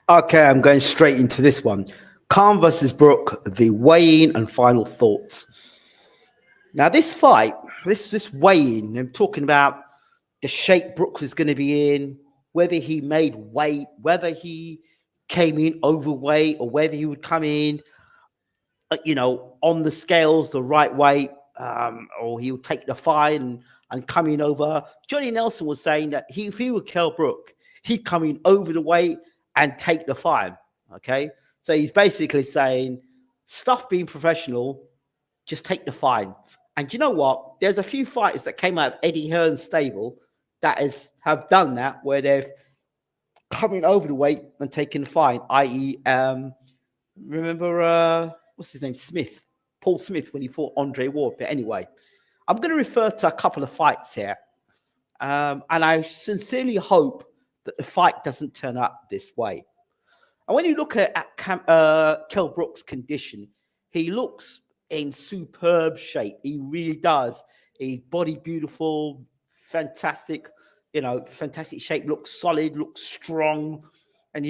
Okay, I'm going straight into this one. Khan versus Brook, the weigh-in and final thoughts. Now, this fight, this weigh-in, I'm talking about the shape Brook was going to be in, whether he made weight, whether he came in overweight, or whether he would come in, on the scales the right way, or he would take the fight and come in over. Johnny Nelson was saying that if he would kill Brook, he'd come in over the weight and take the fight. Okay, so he's basically saying, stuff being professional, just take the fine. And you know what? There's a few fighters that came out of Eddie Hearn's stable that have done that, where they've come in over the weight and taken the fine, i.e., remember, what's his name? Paul Smith, when he fought Andre Ward. But anyway, I'm going to refer to a couple of fights here. And I sincerely hope that the fight doesn't turn out this way. And when you look at Kell Brook's condition, he looks in superb shape. He really does. His body beautiful, fantastic, fantastic shape, looks solid, looks strong. And,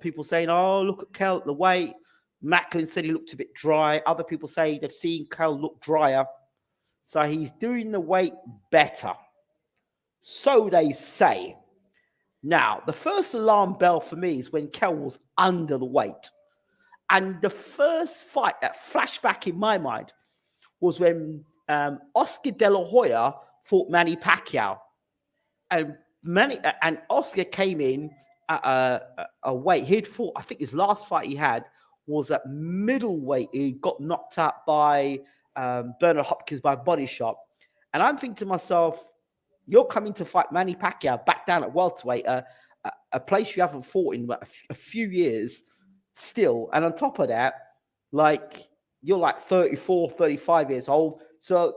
people saying, oh, look at Kell, the weight. Macklin said he looked a bit dry. Other people say they've seen Kell look drier. So he's doing the weight better. So they say. Now, the first alarm bell for me is when Kell was under the weight. And the first fight that flashed back in my mind was when Oscar De La Hoya fought Manny Pacquiao. And Oscar came in at a weight. He'd fought, I think his last fight he had was at middleweight. He got knocked out by Bernard Hopkins by body shot. And I'm thinking to myself, you're coming to fight Manny Pacquiao back down at welterweight, a place you haven't fought in a few years still. And on top of that, you're like 34, 35 years old. So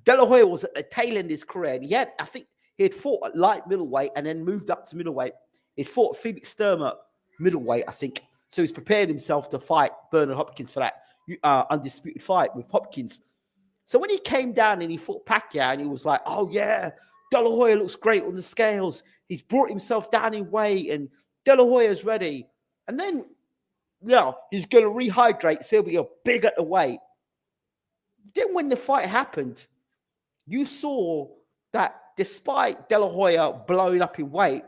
De La Hoya was at the tail end of his career. And I think he had fought at light middleweight and then moved up to middleweight. He fought Felix Sturm at middleweight, I think. So he's prepared himself to fight Bernard Hopkins for that undisputed fight with Hopkins. So when he came down and he fought Pacquiao and he was like, oh, yeah, De La Hoya looks great on the scales. He's brought himself down in weight and De La Hoya's ready. And then, he's going to rehydrate, so he'll be big at the weight. Then when the fight happened, you saw that despite De La Hoya blowing up in weight,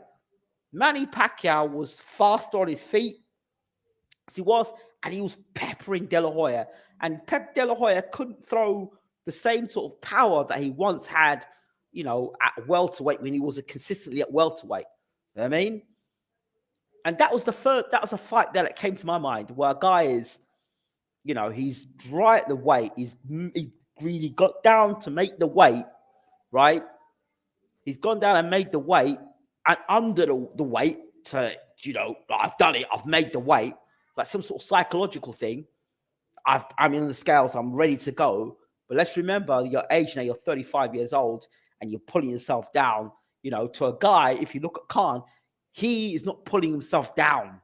Manny Pacquiao was faster on his feet as he was, and he was peppering De La Hoya. And De La Hoya couldn't throw the same sort of power that he once had, at welterweight when he was consistently at welterweight. You know what I mean? And that was a fight that came to my mind where a guy is, he's dry at the weight. He really got down to make the weight, right? He's gone down and made the weight, and under the weight to, I've done it. I've made the weight, like some sort of psychological thing. I'm in the scales. I'm ready to go. But let's remember your age now. You're 35 years old, and you're pulling yourself down. To a guy. If you look at Khan, he is not pulling himself down.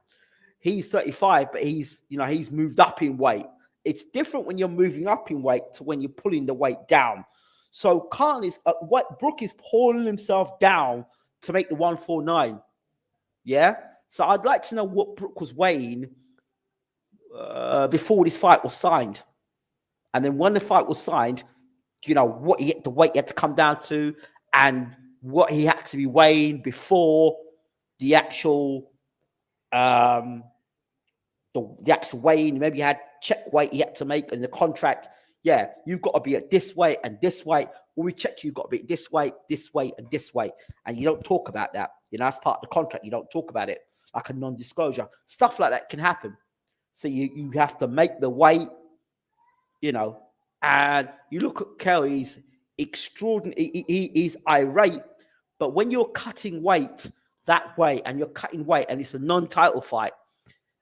He's 35, but he's moved up in weight. It's different when you're moving up in weight to when you're pulling the weight down. So Khan is Brook is pulling himself down to make the 149. Yeah. So I'd like to know what Brook was weighing before this fight was signed. And then when the fight was signed, what the weight he had to come down to and what he had to be weighing before the actual the actual weighing. Maybe he had check weight he had to make in the contract. Yeah, you've got to be at this weight and this weight. When we check you've got to be at this weight, and this weight. And you don't talk about that. That's part of the contract. You don't talk about it, like a non-disclosure. Stuff like that can happen. So you have to make the weight, and you look at Kelly, he's extraordinary. He's irate, but when you're cutting weight that way and you're cutting weight and it's a non-title fight,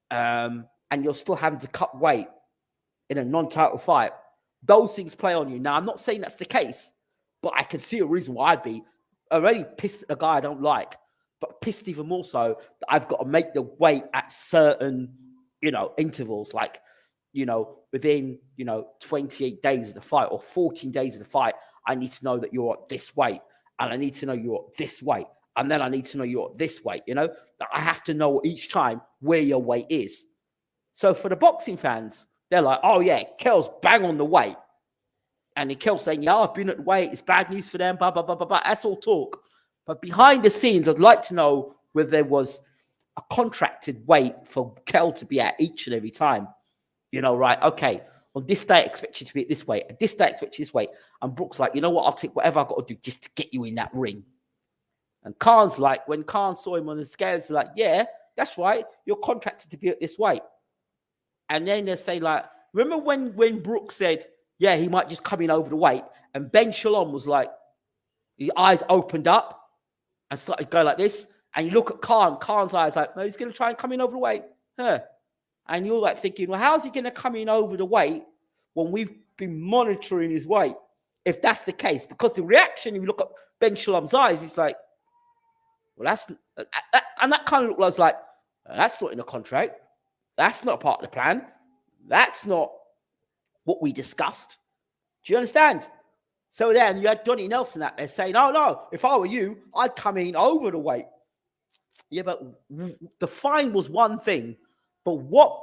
and you're still having to cut weight in a non-title fight, those things play on you. Now, I'm not saying that's the case, but I can see a reason why I'd be already pissed at a guy I don't like, but pissed even more so that I've got to make the weight at certain intervals, like, within, 28 days of the fight or 14 days of the fight, I need to know that you're at this weight, and I need to know you're at this weight, And then I need to know you're this weight, you know? I have to know each time where your weight is. So for the boxing fans, they're like, oh yeah, Kel's bang on the weight. And Kel's saying, yeah, I've been at the weight. It's bad news for them, blah, blah, blah, blah, blah. That's all talk. But behind the scenes, I'd like to know whether there was a contracted weight for Kel to be at each and every time. You know, right, okay, on this day I expect you to be at this weight. At this day I expect you this weight. And Brook's like, you know what, I'll take whatever I've got to do just to get you in that ring. And Khan's like, when Khan saw him on the scales, like, yeah, that's right. You're contracted to be at this weight. And then they say, like, remember when Brook said, yeah, he might just come in over the weight. And Ben Shalom was like, his eyes opened up and started going like this. And you look at Khan's eyes like, no, he's going to try and come in over the weight. Huh. And you're like thinking, well, how's he going to come in over the weight when we've been monitoring his weight? If that's the case, because the reaction, if you look at Ben Shalom's eyes, he's like, well, and that kind of looks like, that's not in the contract. That's not part of the plan. That's not what we discussed. Do you understand? So then you had Johnny Nelson out there saying, oh, no, if I were you, I'd come in over the weight. Yeah, but the fine was one thing. But what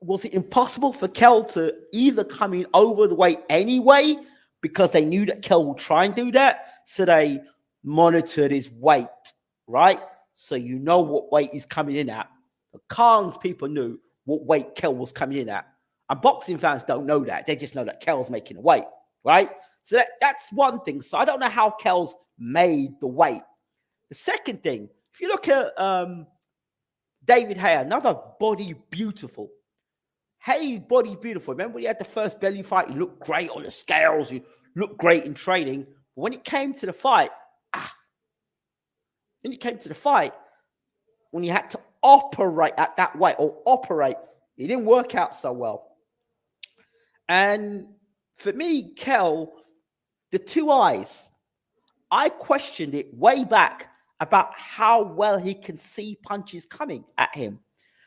was it impossible for Kel to either come in over the weight anyway, because they knew that Kel would try and do that? So they monitored his weight, right? So you know what weight he's coming in at. The Khan's people knew what weight Kel was coming in at. And boxing fans don't know that. They just know that Kel's making a weight, right? So that's one thing. So I don't know how Kel's made the weight. The second thing, if you look at David Hay, another body beautiful. Hay, body beautiful. Remember when he had the first belly fight? He looked great on the scales. He looked great in training. But when it came to the fight, when he had to operate at that weight it didn't work out so well. And for me, Kel, the two eyes, I questioned it way back about how well he can see punches coming at him.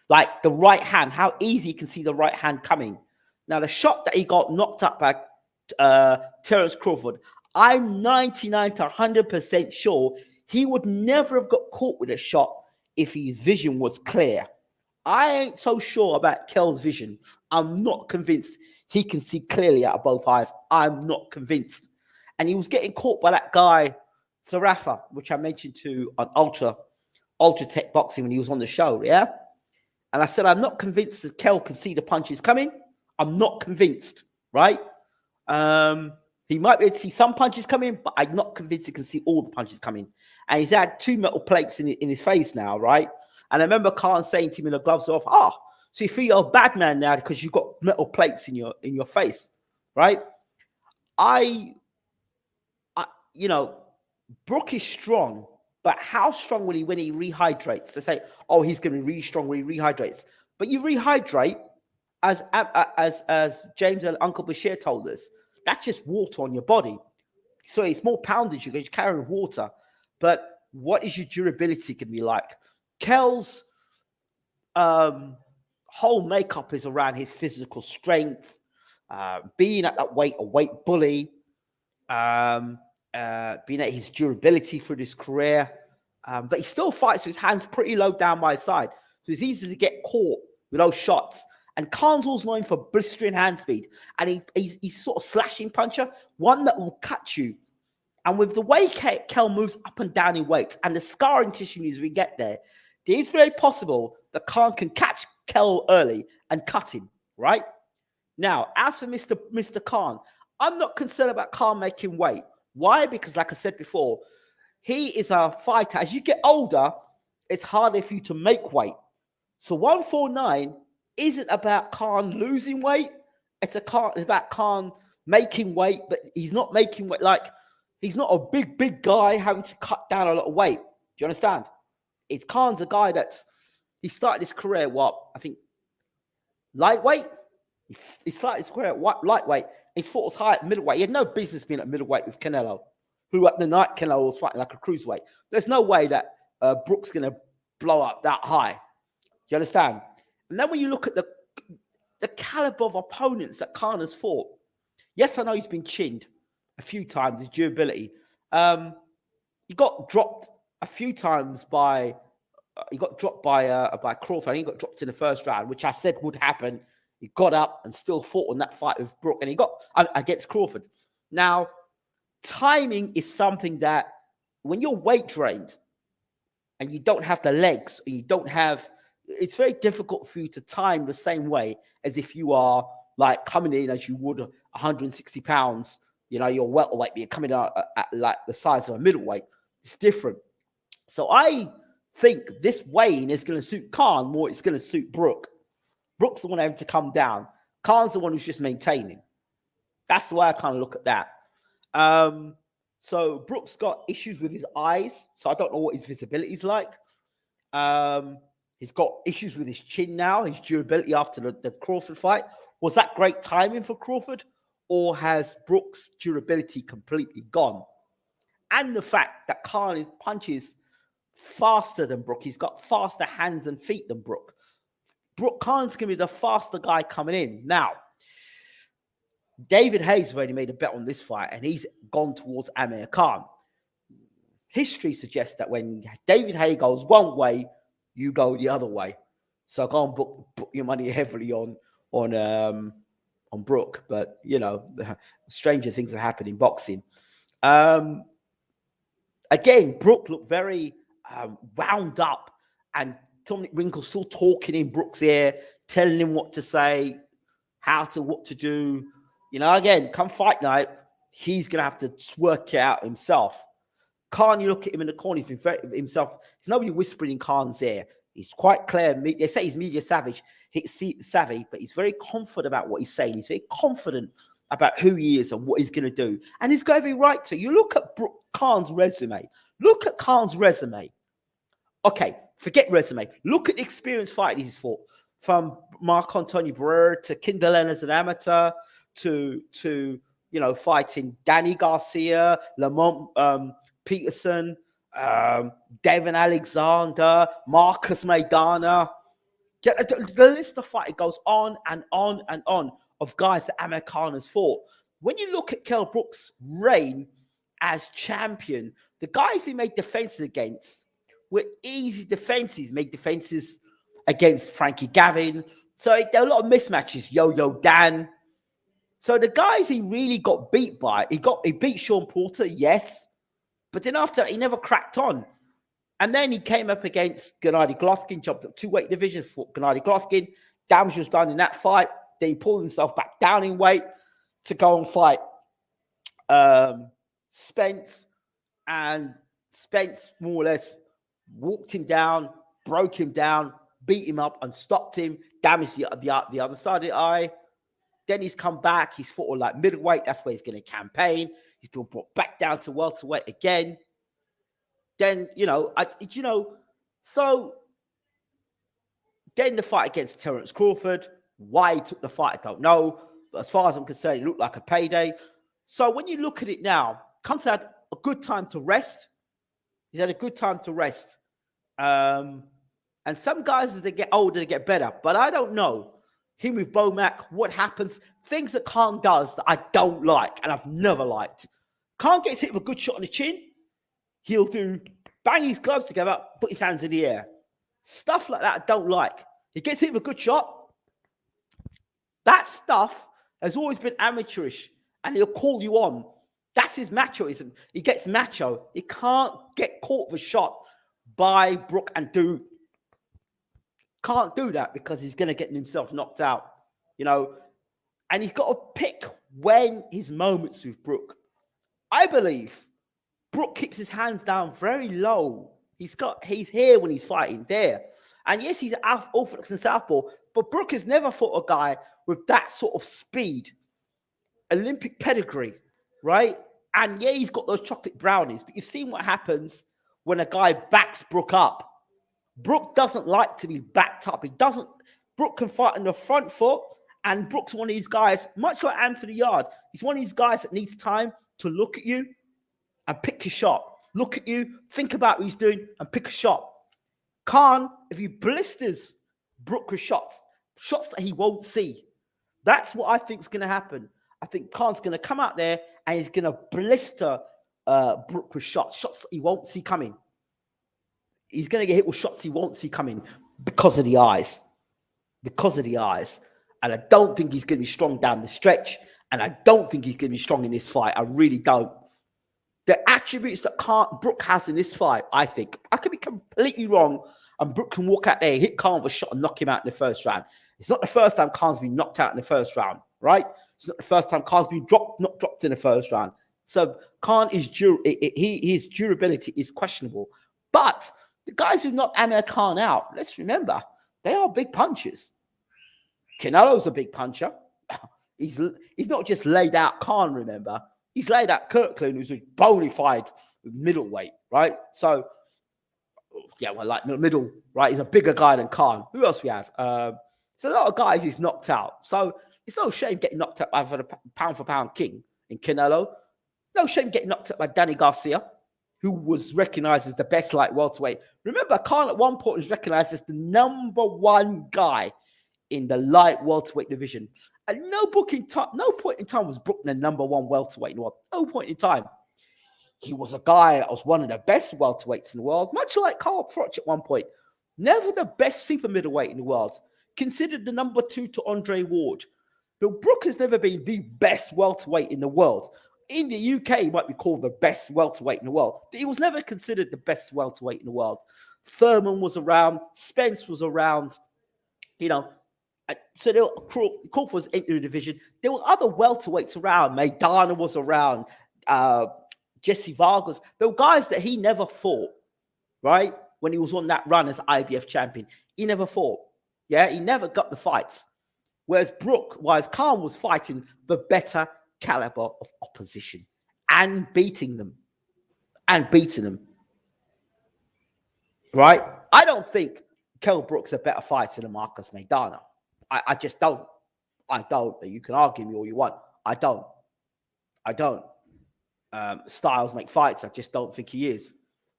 Like the right hand, how easy he can see the right hand coming. Now, the shot that he got knocked up by Terence Crawford, I'm 99 to 100% sure he would never have got caught with a shot if his vision was clear. I ain't so sure about Kel's vision. I'm not convinced he can see clearly out of both eyes. I'm not convinced. And he was getting caught by that guy, Sarafa, which I mentioned to on Ultra Tech Boxing when he was on the show, yeah? And I said, I'm not convinced that Kel can see the punches coming. I'm not convinced, right? He might be able to see some punches coming, but I'm not convinced he can see all the punches coming. And he's had 2 metal plates in his face now, right? And I remember Khan saying to him when the gloves are off, so you feel you're a bad man now because you've got metal plates in your face, right? You know, Brook is strong, but how strong will he when he rehydrates? They say, oh, he's going to be really strong when he rehydrates. But you rehydrate, as James and Uncle Bashir told us, that's just water on your body. So it's more poundage you're carrying water. But what is your durability going to be like? Kel's whole makeup is around his physical strength, being at that weight, a weight bully, being at his durability through his career. But he still fights with his hands pretty low down by his side. So it's easy to get caught with those shots. And Khan's also known for blistering hand speed. And he's sort of slashing puncher, one that will cut you. And with the way Kel moves up and down in weight and the scarring tissue as we get there, it is very possible that Khan can catch Kel early and cut him, right? Now, as for Mr. Khan, I'm not concerned about Khan making weight. Why? Because like I said before, he is a fighter. As you get older, it's harder for you to make weight. So 149 isn't about Khan losing weight. It's about Khan making weight, but he's not making weight. Like, he's not a big guy having to cut down a lot of weight. Do you understand? It's Khan's a guy he started his career, I think, lightweight. He started his career at lightweight. He fought as high at middleweight. He had no business being at middleweight with Canelo, who at the night Canelo was fighting like a cruiserweight. There's no way that Brook's going to blow up that high. Do you understand? And then when you look at the caliber of opponents that Khan has fought, yes, I know he's been chinned a few times, his durability. He got dropped a few times by he got dropped by Crawford. He got dropped in the first round, which I said would happen. He got up and still fought on that fight with Brook, and he got against Crawford. Now, timing is something that when you're weight drained and you don't have the legs, and you don't have, it's very difficult for you to time the same way as if you are like coming in as you would 160 pounds. You know, you're welterweight, but you're coming out at like the size of a middleweight. It's different. So I think this weighing is going to suit Khan more. It's going to suit Brook. Brook's the one having to come down. Khan's the one who's just maintaining. That's the way I kind of look at that. So Brook's got issues with his eyes. So I don't know what his visibility is like. He's got issues with his chin now, his durability after the Crawford fight. Was that great timing for Crawford? Or has Brook's durability completely gone? And the fact that Khan punches faster than Brook. He's got faster hands and feet than Brook. Khan's going to be the faster guy coming in. Now, David Hayes has already made a bet on this fight, and he's gone towards Amir Khan. History suggests that when David Hayes goes one way, you go the other way. So go and put your money heavily on Brook. But, you know, stranger things have happened in boxing. Again, Brook looked very wound up, and Dominic Winkle's still talking in Brook's ear, telling him what to say, what to do. You know, again, come fight night, he's going to have to work it out himself. Khan, you look at him in the corner, he's been very himself. There's nobody whispering in Khan's ear. He's quite clear. They say he's media savvy, but he's very confident about what he's saying. He's very confident about who he is and what he's going to do. And he's got every right to. You look at Khan's resume. Look at Khan's resume. Okay, forget resume. Look at the experienced fight he's fought. From Marc Antonio Barrera to Kindle as an amateur to you know, fighting Danny Garcia, Lamont Peterson, Devin Alexander, Marcus Maidana. The list of fighting goes on and on and on of guys that Amir Khan has fought. When you look at Kell Brook's reign as champion, the guys he made defenses against were easy defenses. Made defenses against Frankie Gavin. So there were a lot of mismatches. Yo-Yo Dan. So the guys he really got beat by, he beat Sean Porter, yes. But then after that, he never cracked on. And then he came up against Gennady Golovkin, jumped up 2-weight divisions for Gennady Golovkin. Damage was done in that fight. Then he pulled himself back down in weight to go and fight Spence. And Spence more or less walked him down, broke him down, beat him up and stopped him, damaged the other side of the eye. Then he's come back. He's fought all like middleweight. That's where he's going to campaign. He's been brought back down to welterweight again. Then, so then the fight against Terence Crawford. Why he took the fight, I don't know. But as far as I'm concerned, it looked like a payday. So when you look at it now, Khan's had a good time to rest. He's had a good time to rest. And some guys, as they get older, they get better. But I don't know. Him with Bomac, what happens? Things that Khan does that I don't like and I've never liked. Khan gets hit with a good shot on the chin. He'll bang his gloves together, put his hands in the air. Stuff like that I don't like. He gets hit with a good shot. That stuff has always been amateurish and he'll call you on. That's his machoism. He gets macho. He can't get caught with a shot by Brook and can't do that because he's going to get himself knocked out, and he's got to pick when his moments with Brook. I believe Brook keeps his hands down very low. He's here when he's fighting there. And yes, he's orthodox and southpaw, but Brook has never fought a guy with that sort of speed, Olympic pedigree, right? And yeah, he's got those chocolate brownies, but you've seen what happens when a guy backs Brook up. Brook doesn't like to be backed up. Brook can fight on the front foot, and Brook's one of these guys, much like Anthony Yard. He's one of these guys that needs time to look at you and pick his shot. Look at you, think about what he's doing, and pick a shot. Khan, if he blisters Brook with shots that he won't see, that's what I think is going to happen. I think Khan's going to come out there and he's going to blister Brook with shots that he won't see coming. he's going to get hit with shots he won't see coming because of the eyes. Because of the eyes. And I don't think he's going to be strong down the stretch. And I don't think he's going to be strong in this fight. I really don't. The attributes that Brook has in this fight, I think, I could be completely wrong, and Brook can walk out there, hit Khan with a shot and knock him out in the first round. It's not the first time Khan's been knocked out in the first round, right? It's not the first time Khan's been not dropped in the first round. So Khan is his durability is questionable. But the guys who knocked Amir Khan out, let's remember, they are big punchers. Canelo's a big puncher. He's not just laid out Khan, remember. He's laid out Kirkland, who's a bona fide middleweight, right? So, yeah, well, like middle, right? He's a bigger guy than Khan. Who else we have? There's a lot of guys he's knocked out. So it's no shame getting knocked out by the pound-for-pound king in Canelo. No shame getting knocked out by Danny Garcia, who was recognized as the best light welterweight. Remember, Khan at one point was recognized as the #1 guy in the light welterweight division. At no point in time was Brook the #1 welterweight in the world. No point in time. He was a guy that was one of the best welterweights in the world, much like Carl Froch at one point. Never the best super middleweight in the world. Considered the #2 to Andre Ward. But Brook has never been the best welterweight in the world. In the UK, he might be called the best welterweight in the world. But he was never considered the best welterweight in the world. Thurman was around. Spence was around. You know, so Crawford was entering the division. There were other welterweights around. Maidana was around. Jesse Vargas. There were guys that he never fought, right? When he was on that run as IBF champion. He never fought. Yeah, he never got the fights. Whereas Khan was fighting the better caliber of opposition and beating them. Right? I don't think Kell Brook's a better fighter than Marcus Maidana. I just don't. I don't. You can argue me all you want. I don't. Styles make fights. I just don't think he is.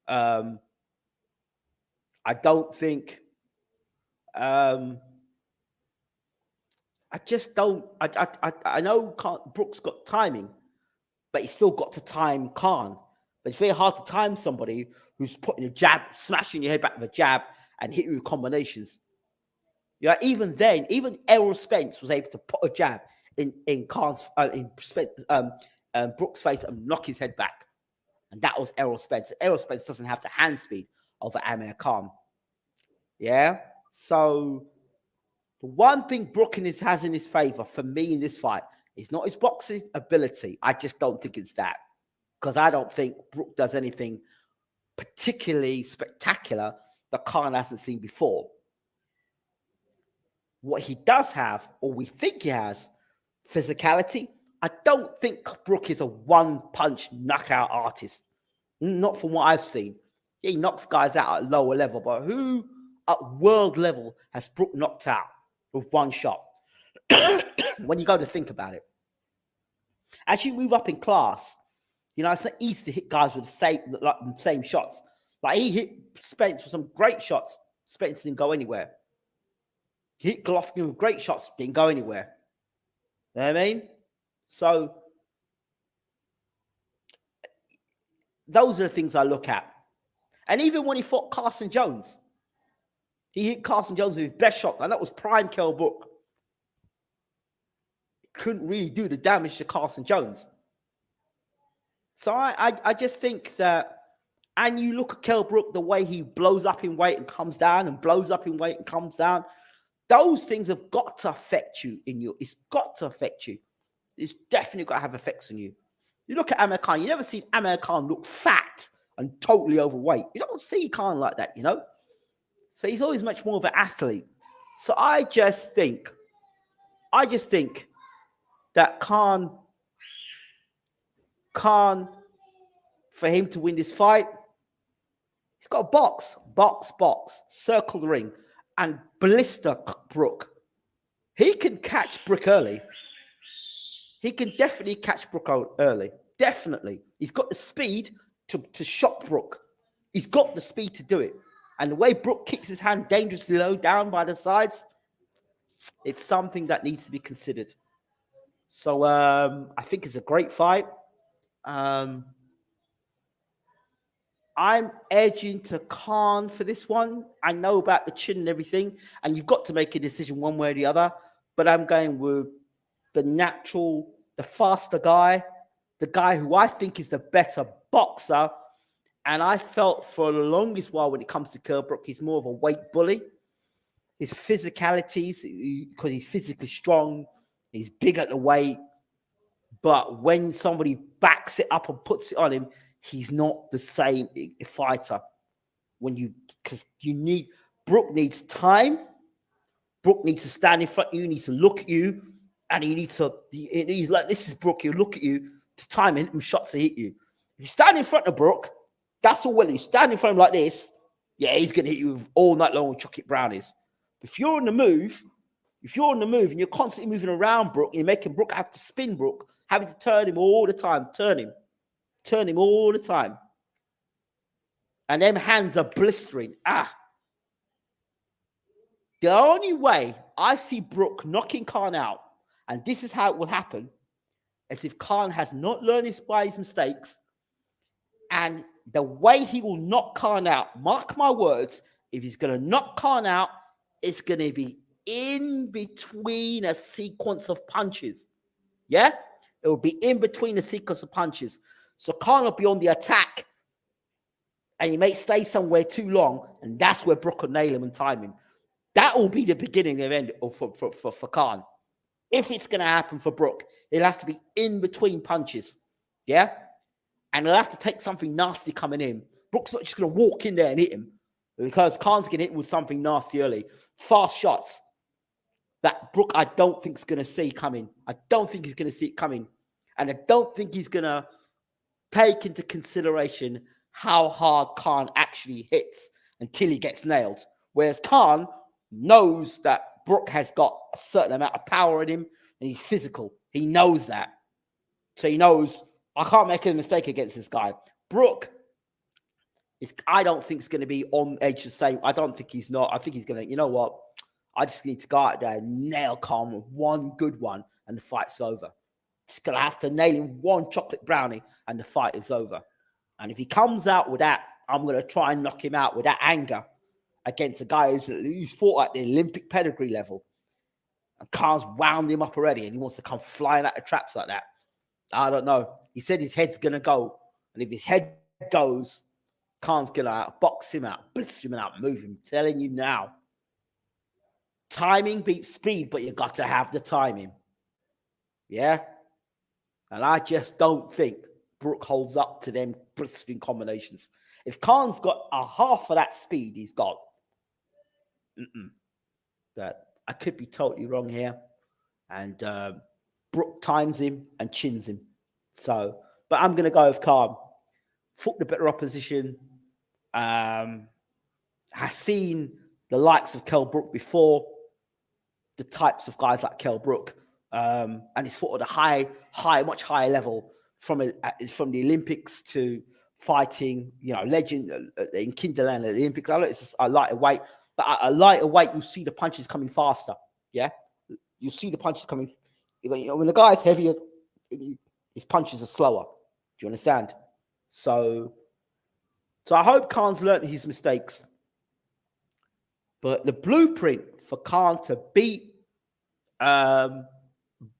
I don't think. I just don't. I know Brook's got timing, but he's still got to time Khan. But it's very hard to time somebody who's putting a jab, smashing your head back with a jab, and hitting you with combinations. Yeah, even then, even Errol Spence was able to put a jab in Brook's face and knock his head back, and that was Errol Spence. Errol Spence doesn't have the hand speed of Amir Khan. Yeah, so the one thing Brook has in his favor for me in this fight is not his boxing ability. I just don't think it's that, because I don't think Brook does anything particularly spectacular that Khan hasn't seen before. What he does have, or we think he has, physicality. I don't think Brook is a one-punch knockout artist. Not from what I've seen. Yeah, he knocks guys out at lower level, but who at world level has Brook knocked out with one shot? When you go to think about it. As you move up in class, you know, it's not easy to hit guys with the same shots. Like he hit Spence with some great shots. Spence didn't go anywhere. He hit Golovkin with great shots, didn't go anywhere. You know what I mean? So those are the things I look at. And even when he fought Carson Jones, he hit Carson Jones with his best shots, and that was prime Kell Brook. Couldn't really do the damage to Carson Jones. So I just think that, and you look at Kell Brook, the way he blows up in weight and comes down, and blows up in weight and comes down, those things have got to affect you it's got to affect you. It's definitely got to have effects on you. You look at Amir Khan, you never seen Amir Khan look fat and totally overweight. You don't see Khan like that, you know? So he's always much more of an athlete. So I just think that Khan, for him to win this fight, he's got a box, circle the ring, and blister Brook. He can catch Brook early. He can definitely catch Brook out early. Definitely. He's got the speed to shock Brook. He's got the speed to do it. And the way Brook kicks his hand dangerously low down by the sides, it's something that needs to be considered. So I think it's a great fight. I'm edging to Khan for this one. I know about the chin and everything, and you've got to make a decision one way or the other. But I'm going with the natural, the faster guy, the guy who I think is the better boxer. And I felt for the longest while when it comes to Kell Brook, he's more of a weight bully. His physicalities, because he's physically strong, he's big at the weight. But when somebody backs it up and puts it on him, he's not the same fighter. Because Brook needs time. Brook needs to stand in front of you, needs to look at you, and he's like, this is Brook, he'll look at you to time and hit him shots to hit you. If you stand in front of Brook, that's all well. You stand in front of him like this, yeah, he's going to hit you all night long with chocolate brownies. If you're on the move, and you're constantly moving around Brook, you're making Brook have to spin Brook, having to turn him all the time, turn him all the time. And them hands are blistering. The only way I see Brook knocking Khan out, and this is how it will happen, is if Khan has not learned by his mistakes, and the way he will knock Khan out, mark my words, if he's going to knock Khan out, it's going to be in between a sequence of punches. Yeah? It will be in between a sequence of punches. So Khan will be on the attack, and he may stay somewhere too long, and that's where Brook will nail him and time him. That will be the beginning of end for Khan. If it's going to happen for Brook, it'll have to be in between punches. Yeah? And he'll have to take something nasty coming in. Brook's not just going to walk in there and hit him, because Khan's going to hit him with something nasty early. Fast shots that Brook, I don't think, is going to see coming. I don't think he's going to see it coming. And I don't think he's going to take into consideration how hard Khan actually hits until he gets nailed. Whereas Khan knows that Brook has got a certain amount of power in him, and he's physical. He knows that. So he knows, I can't make a mistake against this guy. Brook I don't think is going to be on edge the same. I don't think he's not. I think he's going to, you know what? I just need to go out there and nail Khan with one good one, and the fight's over. Just going to have to nail him one chocolate brownie, and the fight is over. And if he comes out with that, I'm going to try and knock him out with that anger against a guy who's fought at the Olympic pedigree level. And Khan's wound him up already, and he wants to come flying out of traps like that. I don't know. He said his head's going to go. And if his head goes, Khan's going to box him out, blister him out, move him. I'm telling you now. Timing beats speed, but you got to have the timing. Yeah? And I just don't think Brook holds up to them blistering combinations. If Khan's got a half of that speed, he's got. But I could be totally wrong here. And Brook times him and chins him. So, but I'm going to go with Khan. Fought the better opposition. Has seen the likes of Kell Brook before. The types of guys like Kell Brook. And he's fought at a much higher level from the Olympics to fighting, legend in Kinderland at the Olympics. I know it's just a lighter weight, but at a lighter weight, you'll see the punches coming faster. Yeah, you'll see the punches coming. When the guy's heavier, his punches are slower. Do you understand? So I hope Khan's learned his mistakes. But the blueprint for Khan to beat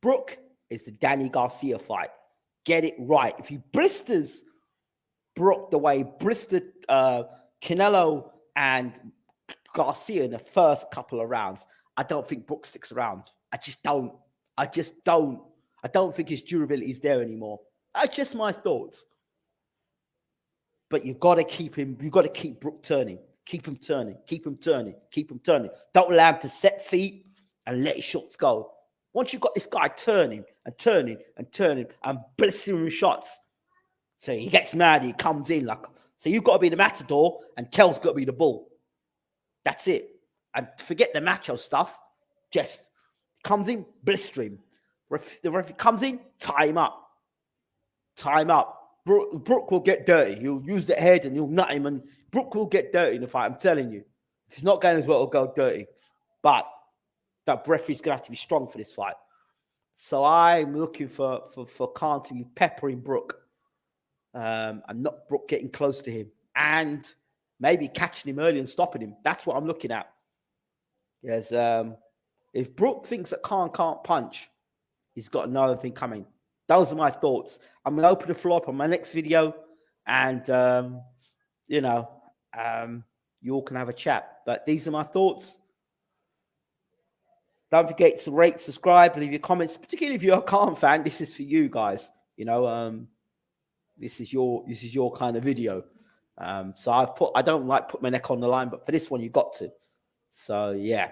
Brook is the Danny Garcia fight. Get it right. If he blisters Brook the way he blistered Canelo and Garcia in the first couple of rounds, I don't think Brook sticks around. I don't think his durability is there anymore. That's just my thoughts. But you've got to keep him. You've got to keep Brook turning. Keep him turning. Keep him turning. Keep him turning. Don't allow him to set feet and let his shots go. Once you've got this guy turning and turning and turning and blistering shots, so he gets mad, he comes in like. So you've got to be the matador and Kell's got to be the bull. That's it. And forget the macho stuff. Just comes in, blister him. The referee comes in, tie him up. Tie him up. Brook will get dirty. He'll use the head and he'll nut him, and Brook will get dirty in the fight. I'm telling you. If he's not going as well, it'll go dirty. But that referee's going to have to be strong for this fight. So I'm looking for Khan to be peppering Brook. And not Brook getting close to him. and maybe catching him early and stopping him. That's what I'm looking at. Yes, if Brook thinks that Khan can't punch, he's got another thing coming. Those are my thoughts. I'm going to open the floor up on my next video, and, you all can have a chat. But these are my thoughts. Don't forget to rate, subscribe, leave your comments. Particularly if you're a Khan fan, this is for you guys. This is your kind of video. So I don't like put my neck on the line, but for this one, you got to. So yeah.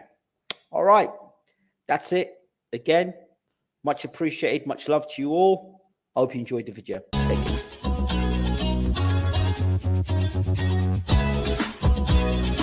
All right. That's it. Again, much appreciated. Much love to you all. I hope you enjoyed the video. Thank you.